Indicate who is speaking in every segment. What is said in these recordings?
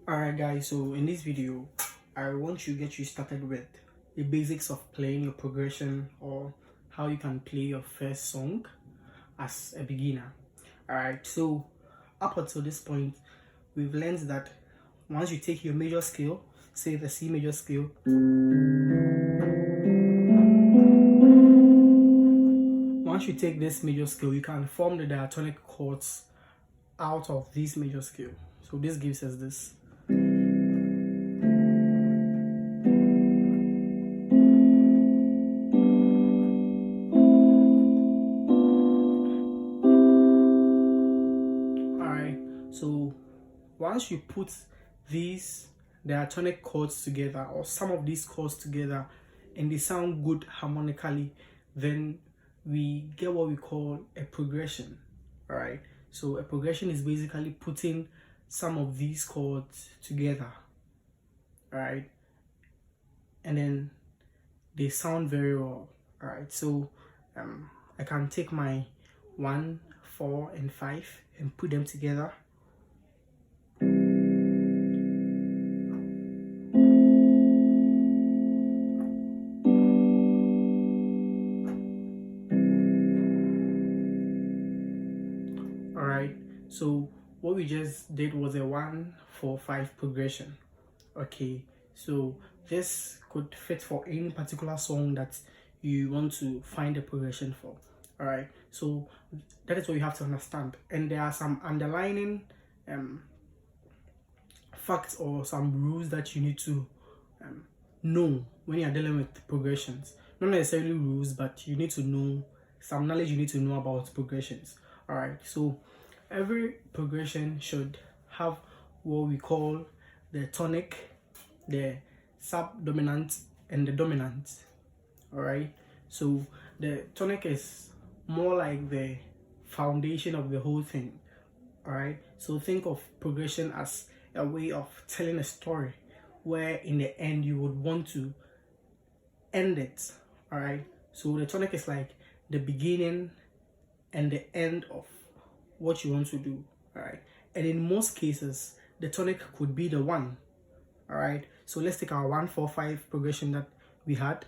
Speaker 1: Alright guys, so in this video I want to get you started with the basics of playing your progression, or how you can play your first song as a beginner. Alright, so up until this point we've learned that once you take your major scale, say the C major scale, once you take this major scale you can form the diatonic chords out of this major scale. So this gives us this. So once you put these diatonic chords together, or some of these chords together, and they sound good harmonically, then we get what we call a progression. All right, so a progression is basically putting some of these chords together, all right, and then they sound very well. All right, so I can take my 1, 4, and 5 and put them together. Alright, so what we just did was a 1, 4, 5 progression. Okay, so this could fit for any particular song that you want to find a progression for. Alright, so that is what you have to understand, and there are some underlying facts or some rules that you need to know when you are dealing with progressions. Not necessarily rules, but you need to know some knowledge you need to know about progressions. All right, so every progression should have what we call the tonic, the subdominant, and the dominant. All right, so the tonic is more like the foundation of the whole thing. All right, so think of progression as a way of telling a story where in the end you would want to end it. All right, so the tonic is like the beginning and the end of what you want to do. All right, and in most cases the tonic could be the 1. All right, so let's take our 1, 4, 5 progression that we had.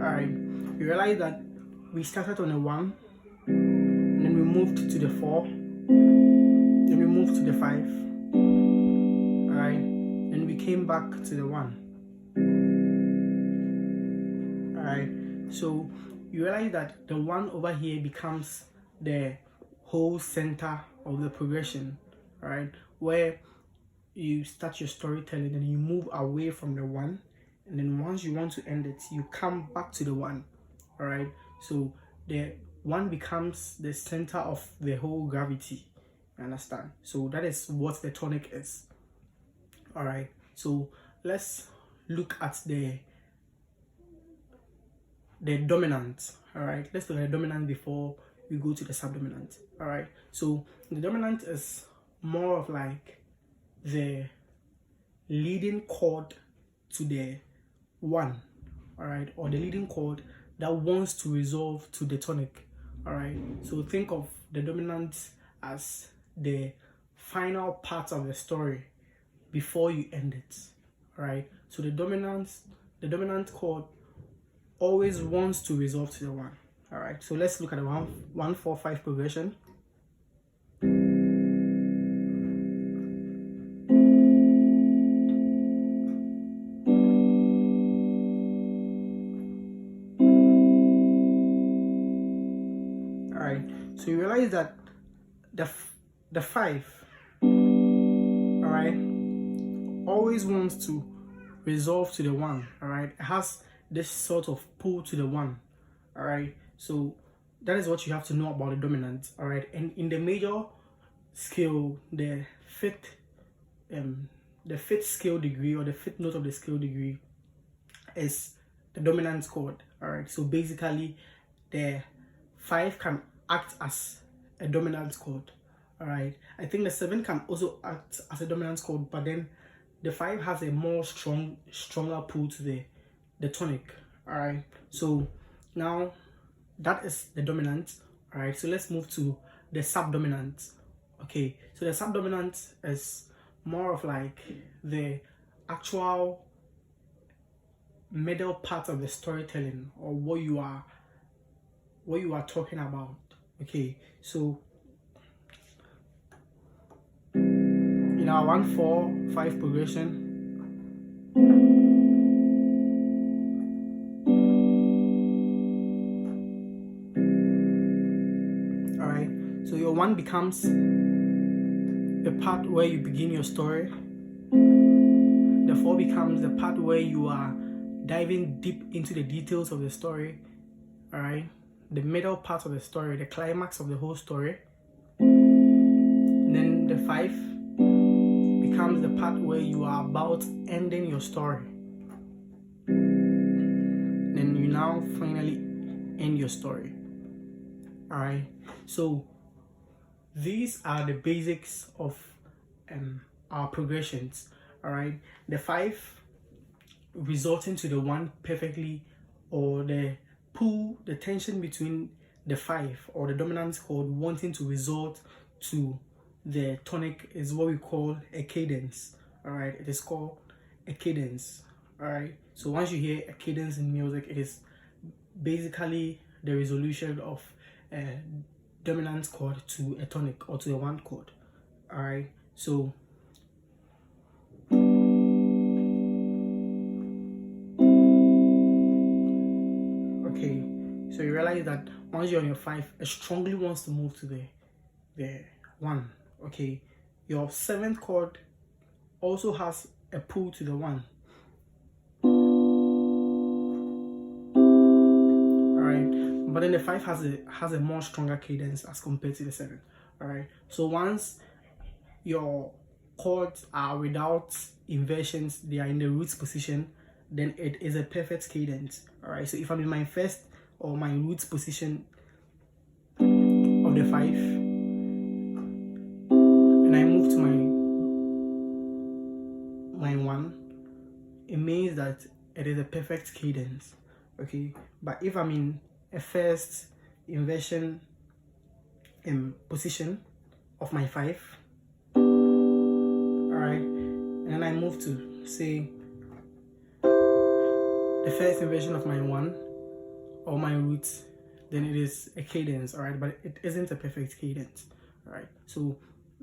Speaker 1: Alright, you realize that we started on a 1, and then we moved to the 4, then we moved to the 5, alright, and we came back to the 1. Alright, so you realize that the 1 over here becomes the whole center of the progression, alright, where you start your storytelling and you move away from the 1, and then once you want to end it you come back to the 1. All right, so the 1 becomes the center of the whole gravity, you understand? So that is what the tonic is. All right, so let's look at the dominant. All right, let's look at the dominant before we go to the subdominant. All right, so the dominant is more of like the leading chord to the 1, all right, or the leading chord that wants to resolve to the tonic. All right, so think of the dominant as the final part of the story before you end it. All right, so the dominant chord always wants to resolve to the 1. All right, so let's look at the 1, 4, 5 progression. So you realize that the 5, all right, always wants to resolve to the 1. All right, it has this sort of pull to the 1. All right, so that is what you have to know about the dominant. All right, and in the major scale, the fifth scale degree, or the 5th note of the scale degree, is the dominant chord. All right, so basically the 5 can act as a dominant chord. All right, I think the 7 can also act as a dominant chord, but then the 5 has a more stronger pull to the tonic. All right, so now that is the dominant. All right, so let's move to the subdominant. Okay, so the subdominant is more of like the actual middle part of the storytelling, or what you are talking about. Okay, so in our 1-4-5 progression, all right, so your 1 becomes the part where you begin your story. The 4 becomes the part where you are diving deep into the details of the story. All right, the middle part of the story, the climax of the whole story. And then the 5 becomes the part where you are about ending your story. Then you now finally end your story. All right, so these are the basics of our progressions. All right, the 5 resulting to the 1 perfectly, or the tension between the 5 or the dominant chord wanting to result to the tonic is what we call a cadence. All right, it is called a cadence. All right, so once you hear a cadence in music, it is basically the resolution of a dominant chord to a tonic or to a 1 chord. All right, so okay, so you realize that once you're on your 5, it strongly wants to move to the 1. Okay, your 7th chord also has a pull to the 1. All right, but then the 5 has a more stronger cadence as compared to the 7. All right, so once your chords are without inversions, they are in the roots position, then it is a perfect cadence. All right, so if I'm in my first or my roots position of the 5 and I move to my 1, it means that it is a perfect cadence. Okay, but if I'm in a first inversion position of my 5, all right, and then I move to say the first inversion of my 1 or my roots, then it is a cadence. All right, but it isn't a perfect cadence. All right, so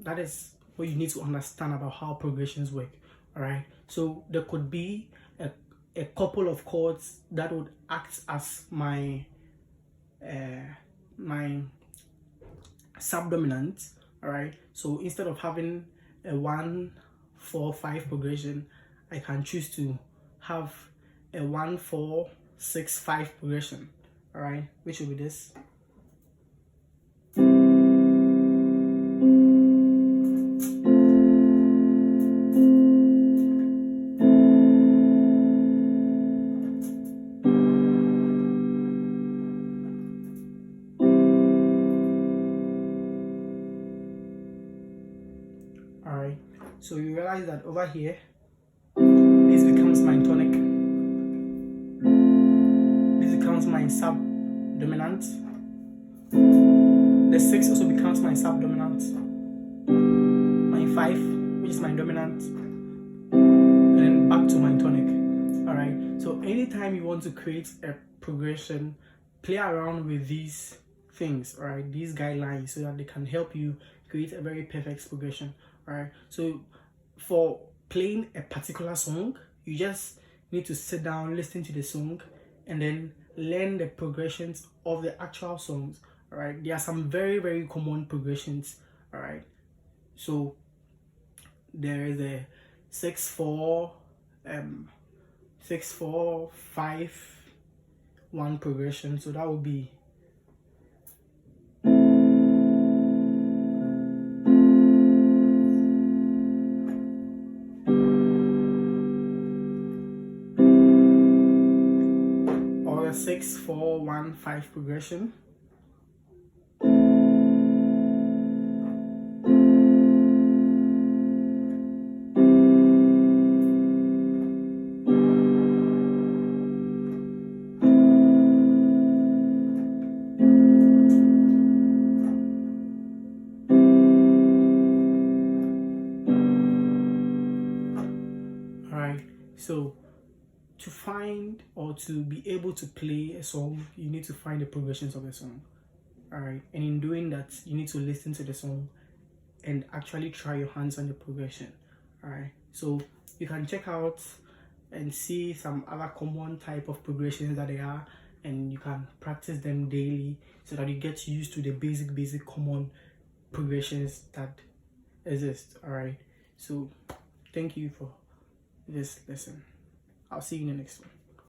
Speaker 1: that is what you need to understand about how progressions work. All right, so there could be a couple of chords that would act as my my subdominant. All right, so instead of having a 1-4-5 progression, I can choose to have a 1-4-6-5 progression. All right, which will be this. All right, so you realize that over here, this becomes my tonic, this becomes my subdominant, the 6 also becomes my subdominant, my 5, which is my dominant, and then back to my tonic. All right, so anytime you want to create a progression, play around with these things, all right, these guidelines, so that they can help you create a very perfect progression. All right, so for playing a particular song, you just need to sit down, listen to the song, and then learn the progressions of the actual songs. All right, there are some very, very common progressions. All right, so there is a 6-4 6-4-5-1 progression, so that would be or a 6-4-1-5 progression. So to find or to be able to play a song, you need to find the progressions of the song. All right, and in doing that, you need to listen to the song and actually try your hands on the progression. All right, so you can check out and see some other common type of progressions that they are, and you can practice them daily so that you get used to the basic common progressions that exist. All right, so thank you for this lesson. I'll see you in the next one.